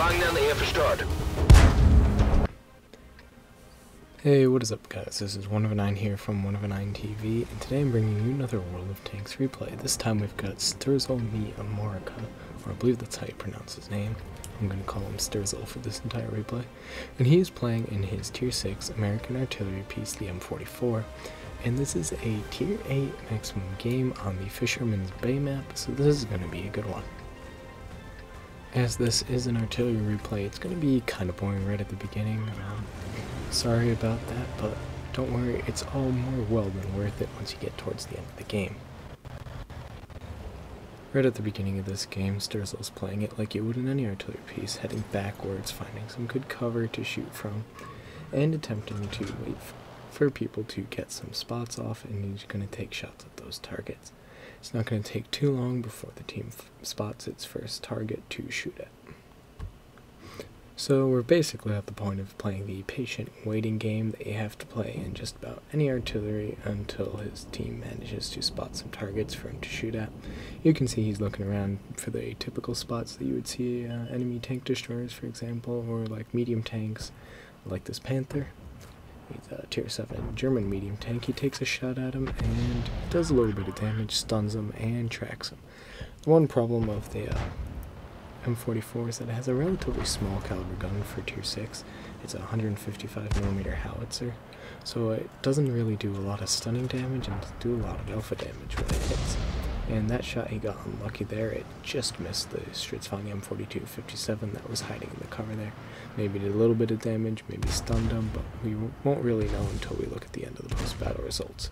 Bring down the infrastructure. Hey, what is up guys, this is 1/9 here from 1/9 TV, and today I'm bringing you another World of Tanks replay. This time we've got Sturzel Amorica, or I believe that's how you pronounce his name. I'm going to call him Sturzel for this entire replay. And he is playing in his Tier 6 American artillery piece, the M44. And this is a Tier 8 maximum game on the Fisherman's Bay map, so this is going to be a good one. As this is an artillery replay, it's going to be kind of boring right at the beginning. Sorry about that, but don't worry, it's all more well than worth it once you get towards the end of the game. Right at the beginning of this game, Sturzel's playing it like you would in any artillery piece, heading backwards, finding some good cover to shoot from, and attempting to wait for people to get some spots off, and he's going to take shots at those targets. It's not going to take too long before the team spots its first target to shoot at. So we're basically at the point of playing the patient waiting game that you have to play in just about any artillery until his team manages to spot some targets for him to shoot at. You can see he's looking around for the typical spots that you would see enemy tank destroyers, for example, or like medium tanks, like this Panther. He's a Tier 7 German medium tank. He takes a shot at him and does a little bit of damage, stuns him, and tracks him. The one problem of the M44 is that it has a relatively small caliber gun for Tier 6. It's a 155mm howitzer, so it doesn't really do a lot of stunning damage and do a lot of alpha damage when it hits. And that shot he got unlucky there, it just missed the Stritzfang M42-57 that was hiding in the cover there. Maybe did a little bit of damage, maybe stunned him, but we won't really know until we look at the end of the post-battle results.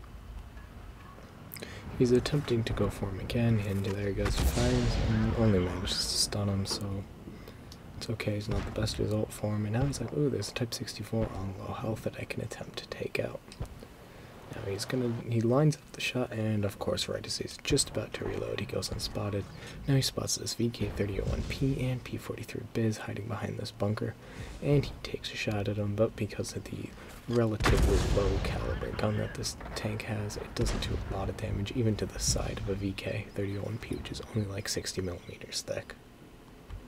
He's attempting to go for him again, and there he goes, he fires, and only manages to stun him, so it's okay, it's not the best result for him. And now he's like, ooh, there's a Type 64 on low health that I can attempt to take out. Now he lines up the shot, and of course, right as he's just about to reload, he goes unspotted. Now he spots this VK-3001P and P-43 Biz hiding behind this bunker, and he takes a shot at him, but because of the relatively low caliber gun that this tank has, it doesn't do a lot of damage, even to the side of a VK-3001P, which is only like 60mm thick.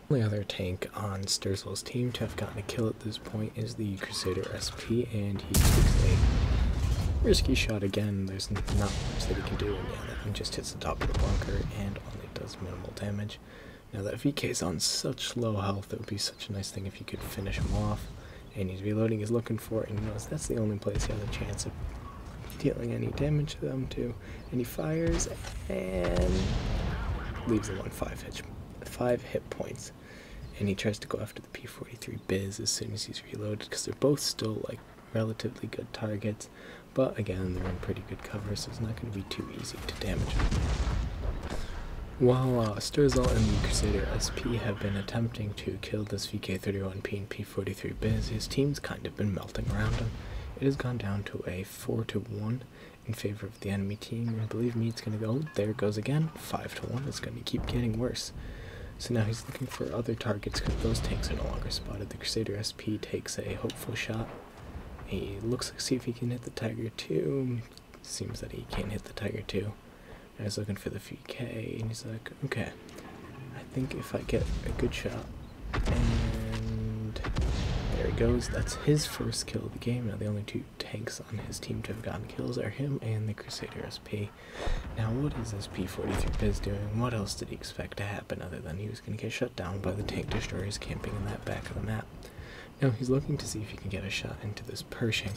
The only other tank on Sturzel's team to have gotten a kill at this point is the Crusader SP, and he takes a risky shot again. There's not much that he can do, and yeah, that one just hits the top of the bunker and only does minimal damage. Now that VK's on such low health, it would be such a nice thing if you could finish him off. And he's reloading, he's looking for it, and he knows that's the only place he has a chance of dealing any damage to them too. And he fires and leaves them on 5 hit points. And he tries to go after the P-43 Biz as soon as he's reloaded, because they're both still like relatively good targets, but again, they're in pretty good cover, so it's not going to be too easy to damage them. While Sturzel and the Crusader SP have been attempting to kill this VK-31P and P-43 Biz, his team's kind of been melting around him. It has gone down to a 4-1 in favor of the enemy team, and believe me, it's going to go, there it goes again, 5-1, it's going to keep getting worse. So now he's looking for other targets because those tanks are no longer spotted. The Crusader SP takes a hopeful shot. He looks to see if he can hit the Tiger II. Seems that he can't hit the Tiger II. I was looking for the VK, and he's like, okay, I think if I get a good shot, and there he goes, that's his first kill of the game. Now the only two tanks on his team to have gotten kills are him and the Crusader SP. Now what is this P-43 Biz doing? What else did he expect to happen other than he was going to get shut down by the tank destroyers camping in that back of the map? Now he's looking to see if he can get a shot into this Pershing.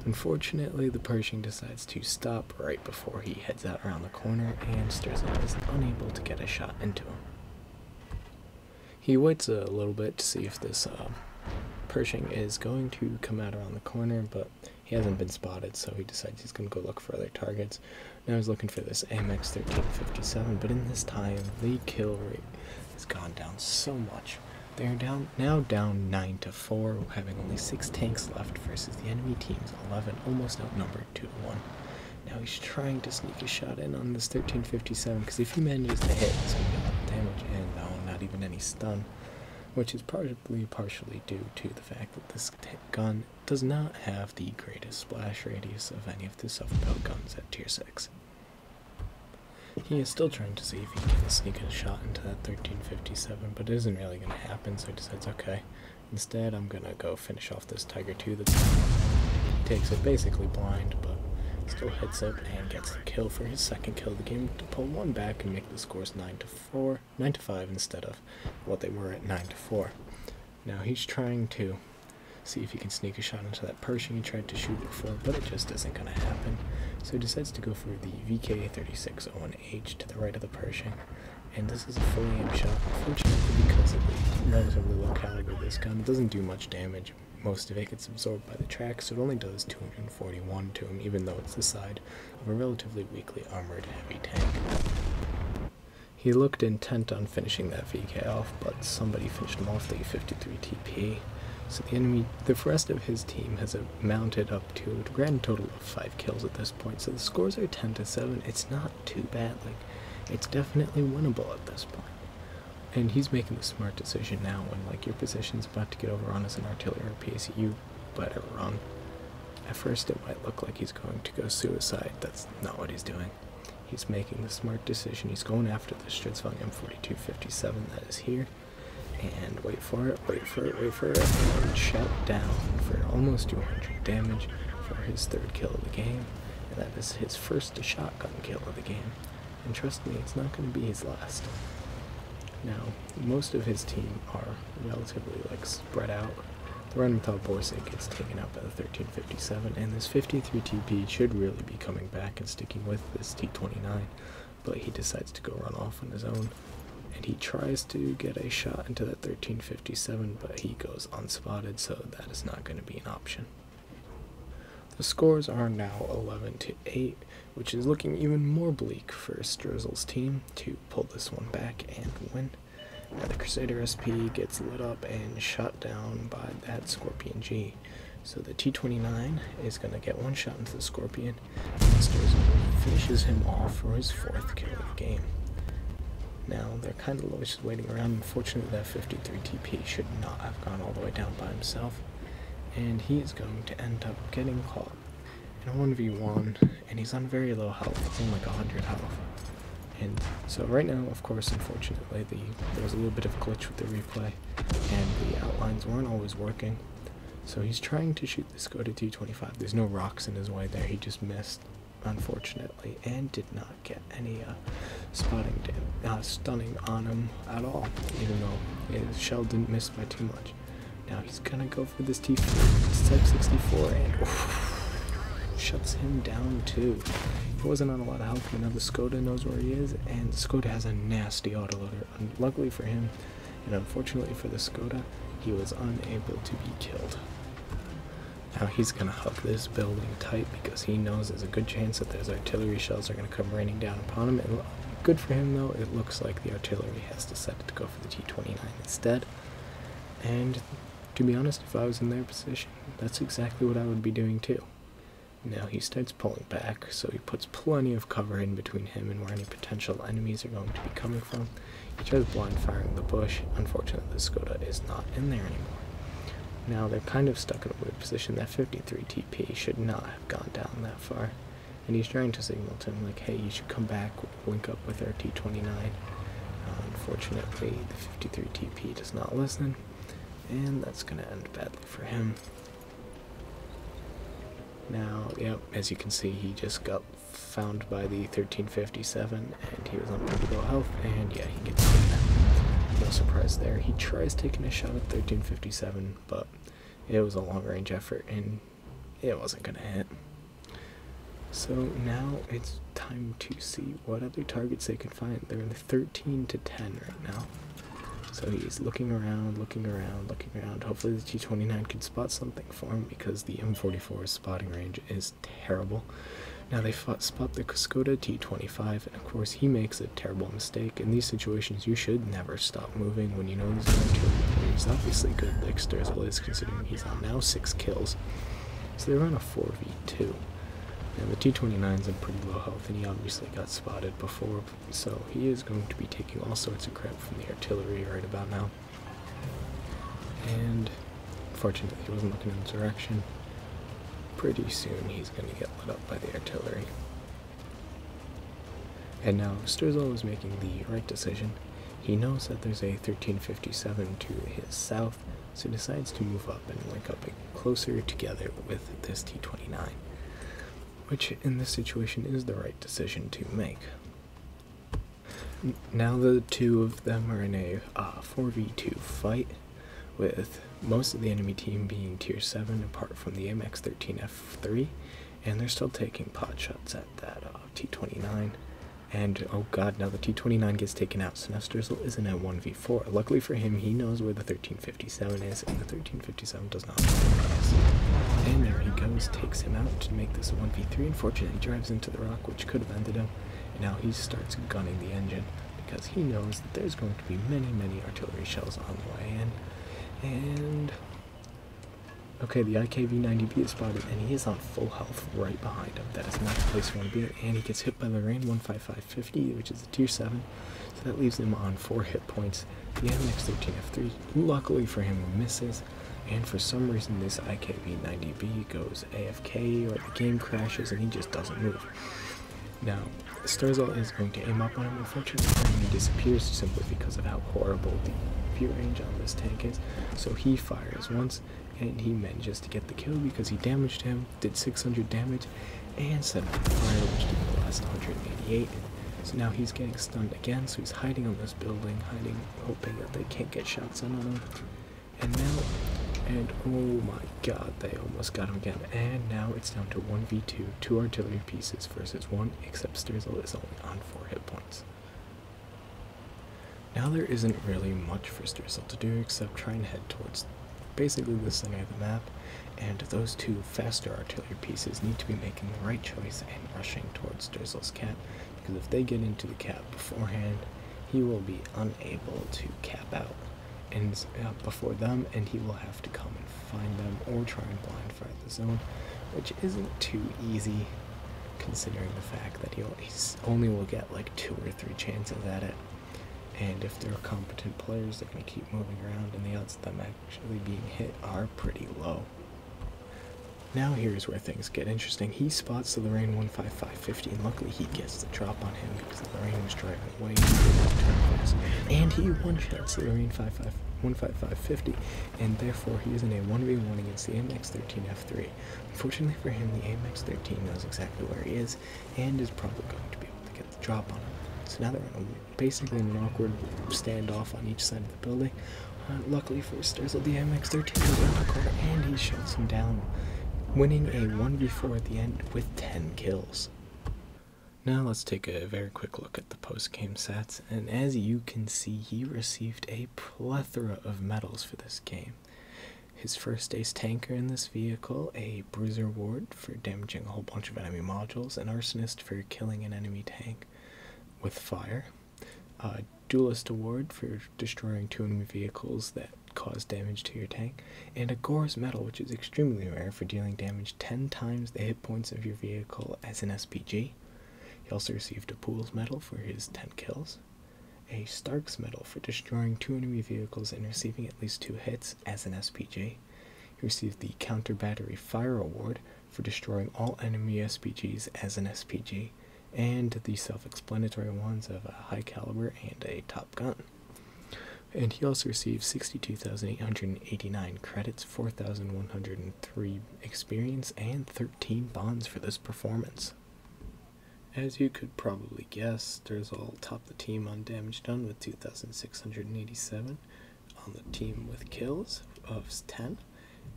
Unfortunately, the Pershing decides to stop right before he heads out around the corner, and Sturzel is unable to get a shot into him. He waits a little bit to see if this Pershing is going to come out around the corner, but he hasn't been spotted, so he decides he's going to go look for other targets. Now he's looking for this AMX 1357, but in this time, the kill rate has gone down so much. They're now down 9-4, having only 6 tanks left versus the enemy team's 11, almost outnumbered 2-1. Now he's trying to sneak a shot in on this 1357, because if he manages to hit, it's going to be a lot of damage, and no, not even any stun, which is partially due to the fact that this gun does not have the greatest splash radius of any of the self-propelled guns at Tier 6. He is still trying to see if he can sneak a shot into that 1357, but it isn't really going to happen, so he decides, okay, instead I'm going to go finish off this Tiger 2 that's he takes it basically blind, but still hits it and gets the kill for his second kill of the game to pull one back and make the scores 9-5 instead of what they were at 9-4. Now he's trying to see if he can sneak a shot into that Pershing he tried to shoot before, but it just isn't going to happen. So he decides to go for the VK3601H to the right of the Pershing, and this is a fully aimed shot. Unfortunately, because of the relatively low caliber of this gun, it doesn't do much damage. Most of it gets absorbed by the track, so it only does 241 to him, even though it's the side of a relatively weakly armored heavy tank. He looked intent on finishing that VK off, but somebody finished him off the 53 TP. So the rest of his team has mounted up to a grand total of 5 kills at this point. So the scores are 10-7. It's not too bad. Like, it's definitely winnable at this point. And he's making the smart decision now when, like, your position's about to get overrun as an artillery piece. You better run. At first, it might look like he's going to go suicide. That's not what he's doing. He's making the smart decision. He's going after the Stritzvang M4257 that is here. And wait for it, and shut down for almost 200 damage for his third kill of the game, and that is his first shotgun kill of the game, and trust me, it's not going to be his last. Now, most of his team are relatively, like, spread out. The Rheinmetall Borsig gets taken out by the 1357, and this 53 TP should really be coming back and sticking with this T29, but he decides to go run off on his own. And he tries to get a shot into that 1357, but he goes unspotted, so that is not going to be an option. The scores are now 11-8, which is looking even more bleak for Strzel's team to pull this one back and win. Now the Crusader SP gets lit up and shot down by that Scorpion G. So the T29 is going to get one shot into the Scorpion, and Strzel finishes him off for his 4th kill of the game. Now, they're kind of just waiting around. Unfortunately, that 53 TP should not have gone all the way down by himself, and he is going to end up getting caught in a 1v1, and he's on very low health. It's on like 100 health. And so right now, of course, unfortunately, there was a little bit of a glitch with the replay, and the outlines weren't always working. So he's trying to shoot the Skoda T25. There's no rocks in his way there. He just missed, unfortunately, and did not get any stunning on him at all, even though his shell didn't miss by too much. Now he's gonna go for this Type 64 and shuts him down too. He wasn't on a lot of health, but now the Skoda knows where he is, and the Skoda has a nasty autoloader. Luckily for him, and unfortunately for the Skoda, he was unable to be killed. Now he's going to hug this building tight because he knows there's a good chance that those artillery shells are going to come raining down upon him. And good for him, though, it looks like the artillery has decided to go for the T29 instead. And to be honest, if I was in their position, that's exactly what I would be doing too. Now he starts pulling back, so he puts plenty of cover in between him and where any potential enemies are going to be coming from. He tries blind firing the bush. Unfortunately, the Skoda is not in there anymore. Now they're kind of stuck in a weird position. That 53 TP should not have gone down that far. And he's trying to signal to him, like, hey, you should come back, link up with our T29. Unfortunately, the 53 TP does not listen, and that's going to end badly for him. Now, yep, as you can see, he just got found by the 1357, and he was on pretty low health, and yeah, he gets taken out. No surprise there. He tries taking a shot at 1357, but it was a long-range effort, and it wasn't going to hit. So now it's time to see what other targets they can find. They're in the 13-10 right now. So he's looking around. Hopefully the T29 can spot something for him, because the M44's spotting range is terrible. Now they spot the Skoda T25, and of course he makes a terrible mistake. In these situations, you should never stop moving when you know there's an artillery player. He's obviously good, like Strzel is, considering he's on now 6 kills. So they're on a 4v2. Now the T29's in pretty low health, and he obviously got spotted before, so he is going to be taking all sorts of crap from the artillery right about now. And fortunately he wasn't looking in his direction. Pretty soon he's going to get lit up by the artillery. And now Sturzel is making the right decision. He knows that there's a 1357 to his south, so decides to move up and link up closer together with this T-29, which in this situation is the right decision to make. Now the two of them are in a 4v2 fight, with most of the enemy team being tier 7 apart from the MX-13F3, and they're still taking pot shots at that T-29. And oh god, now the T-29 gets taken out, so now Sturzel is in a 1v4. Luckily for him, he knows where the 1357 is, and the 1357 does not pass. And there he goes, takes him out to make this a 1v3. Unfortunately, he drives into the rock, which could have ended him. And now he starts gunning the engine, because he knows that there's going to be many, many artillery shells on the way in. And okay, the IKV-90B is spotted, and he is on full health right behind him. That is not the place you want to be in, and he gets hit by the Rain 15550, which is a tier 7, so that leaves him on 4 hit points. The MX-13F3, luckily for him, misses, and for some reason this IKV-90B goes AFK, or the game crashes, and he just doesn't move. Now, Sturzel is going to aim up on him. Unfortunately for him, he disappears simply because of how horrible the view range on this tank is, so he fires once, and he manages to get the kill because he damaged him, did 600 damage, and set him on fire, which did the last 188. So now he's getting stunned again, so he's hiding on this building, hoping that they can't get shots in on him. And now, oh my god, they almost got him again. And now it's down to 1v2, 2 artillery pieces versus 1, except Sturzel is only on 4 hit points. Now there isn't really much for Sturzel to do except try and head towards basically the center of the map, and those 2 faster artillery pieces need to be making the right choice and rushing towards Sturzel's cap, because if they get into the cap beforehand, he will be unable to cap out and before them, and he will have to come and find them or try and blind fire the zone, which isn't too easy considering the fact that he only will get like 2 or 3 chances at it. And if they're competent players, they're going to keep moving around, and the odds of them actually being hit are pretty low. Now here's where things get interesting. He spots the Lorraine 15550, and luckily he gets the drop on him because the Lorraine was driving away and he one-shots the Lorraine 15550, and therefore he is in a 1v1 against the MX-13F3. Unfortunately for him, the MX-13 knows exactly where he is, and is probably going to be able to get the drop on him. So now they're basically in an awkward standoff on each side of the building. Luckily for Sturzel, the MX-13 is around the corner, and he shuts him down, winning a 1v4 at the end with 10 kills. Now let's take a very quick look at the post-game stats, and as you can see, he received a plethora of medals for this game. His first ace tanker in this vehicle, a bruiser award for damaging a whole bunch of enemy modules, an arsonist for killing an enemy tank with fire, a duelist award for destroying 2 enemy vehicles that cause damage to your tank, and a Gore's medal, which is extremely rare, for dealing damage 10 times the hit points of your vehicle as an SPG. He also received a Pools medal for his 10 kills, a Stark's medal for destroying 2 enemy vehicles and receiving at least 2 hits as an SPG. He received the Counter Battery Fire award for destroying all enemy SPGs as an SPG, and the self-explanatory ones of a high caliber and a Top Gun. And he also received 62,889 credits, 4,103 experience, and 13 bonds for this performance. As you could probably guess, Sturzel topped the team on damage done with 2,687, on the team with kills of 10,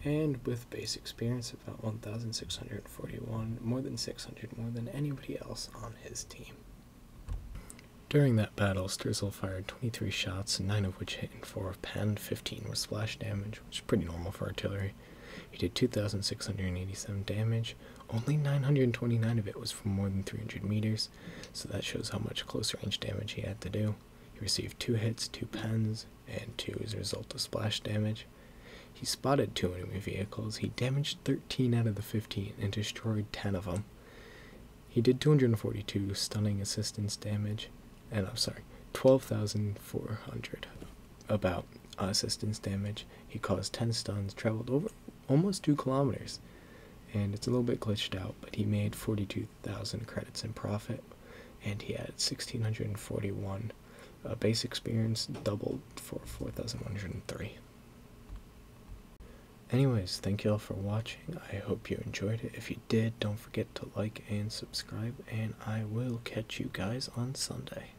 and with base experience about 1,641, more than 600 more than anybody else on his team. During that battle, Sturzel fired 23 shots, 9 of which hit and 4 of pen, 15 were splash damage, which is pretty normal for artillery. He did 2,687 damage, only 929 of it was from more than 300 meters, so that shows how much close range damage he had to do. He received 2 hits, 2 pens, and 2 as a result of splash damage. He spotted 2 enemy vehicles, he damaged 13 out of the 15 and destroyed 10 of them. He did 242 stunning assistance damage, and 12,400 about assistance damage. He caused 10 stuns, traveled over almost 2 kilometers, and it's a little bit glitched out, but he made 42,000 credits in profit, and he had 1641 base experience, doubled for 4103. Anyways, thank you all for watching. I hope you enjoyed it. If you did, don't forget to like and subscribe, and I will catch you guys on Sunday.